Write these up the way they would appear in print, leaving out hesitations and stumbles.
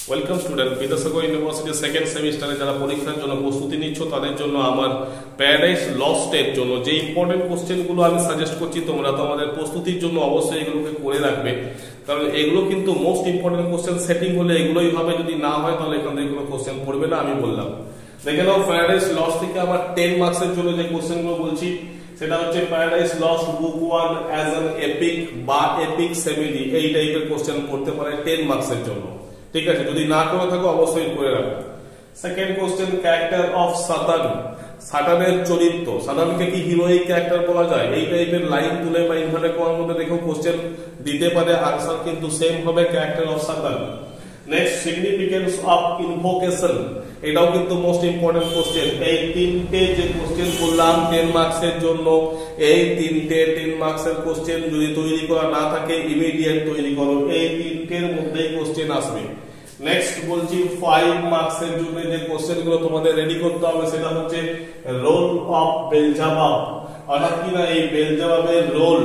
Welcome student, Vidyasagar ইউনিভার্সিটির second সেমিস্টারে যারা পরীক্ষার জন্য প্রস্তুতি নিচ্ছ তাদের জন্য আমার প্যারাডাইস লস্ট এর জন্য যে ইম্পর্টেন্ট কোশ্চেনগুলো আমি সাজেস্ট করছি, তোমরা তোমাদের প্রস্তুতির জন্য অবশ্যই এগুলোকে করে রাখবে, কারণ এগুলো কিন্তু মোস্ট ইম্পর্টেন্ট কোশ্চেন। সেটিং হলে এগুলোই হবে, যদি না হয় তাহলে এখান থেকে কোনো কোশ্চেন পড়বে না। আমি বললাম দেখে নাও, প্যারাডাইস লস্ট থেকে আমার 10 মার্কসের জন্য যে কোশ্চেনগুলো বলছি সেটা হচ্ছে paradise Lost book 1 as an epic বা এপিক সেমিডি, এই টাইপের কোশ্চেন পড়তে পারে 10 মার্কসের জন্য। ঠিক আছে, যদি না করে থাকো অবশ্যই করে রাখো। সেকেন্ড কোশ্চেন, ক্যারেক্টার অফ সাতান, সাতানের চরিত্র, সাতানকে কি হিরোইক ক্যারেক্টার বলা যায়? এই টাইপের লাইন তুলে বা ইনভার্টেড কমার মধ্যে দেখো কোশ্চেন দিতে পারে, আনসার কিন্তু সেম হবে, character of Satan. Next, significance of invocation, এটাও কিন্তু মোস্ট ইম্পর্টেন্ট কোশ্চেন। এই তিনটে যে কোশ্চেন বললাম 10 মার্কসের জন্য, এই তিনটে 10 মার্কসের কোশ্চেন যদি তৈরি করা না থাকে ইমিডিয়েট তৈরি করো, এই তিনটের মধ্যেই কোশ্চেন আসবে। নেক্সট বলছি 5 মার্কসের জন্য যে কোশ্চেন গুলো তোমাদের রেডি করতে হবে সেটা হচ্ছে রোল অফ বেলজাবাব, অর্থাৎ কি না এই বেলজাবাবের রোল।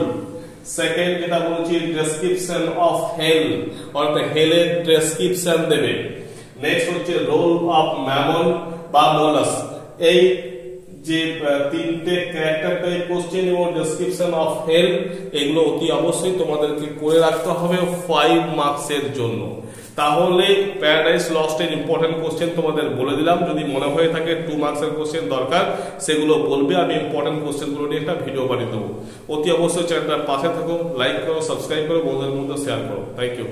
সেকেন্ড যেটা বলছি ডেসক্রিপশন অফ হেল, অর্থাৎ হেলের ডেসক্রিপশন দেবে। নেক্সট হচ্ছে রোল অফ ম্যামন বা মোলাস, এই যে তিনটে ক্যারেক্টার টাইপ কোশ্চেন এবং ডেসক্রিপশন অফ হেল, এগুলো অতি অবশ্যই তোমাদেরকে করে রাখতে হবে 5 মার্কসের জন্য। তাহলে প্যারাডাইস লস্ট এর ইম্পর্টেন্ট কোশ্চেন তোমাদের বলে দিলাম। যদি মনে হয়ে থাকে 2 মার্কসের কোশ্চেন দরকার, সেগুলো বলবে, আমি ইম্পর্টেন্ট কোশ্চেন গুলো নিয়ে একটা ভিডিও বানিয়ে দেবো। অতি অবশ্যই চ্যানেলটার পাশে থাকো, লাইক করো, সাবস্ক্রাইব করো, বন্ধুদের মধ্যে শেয়ার করো। Thank you.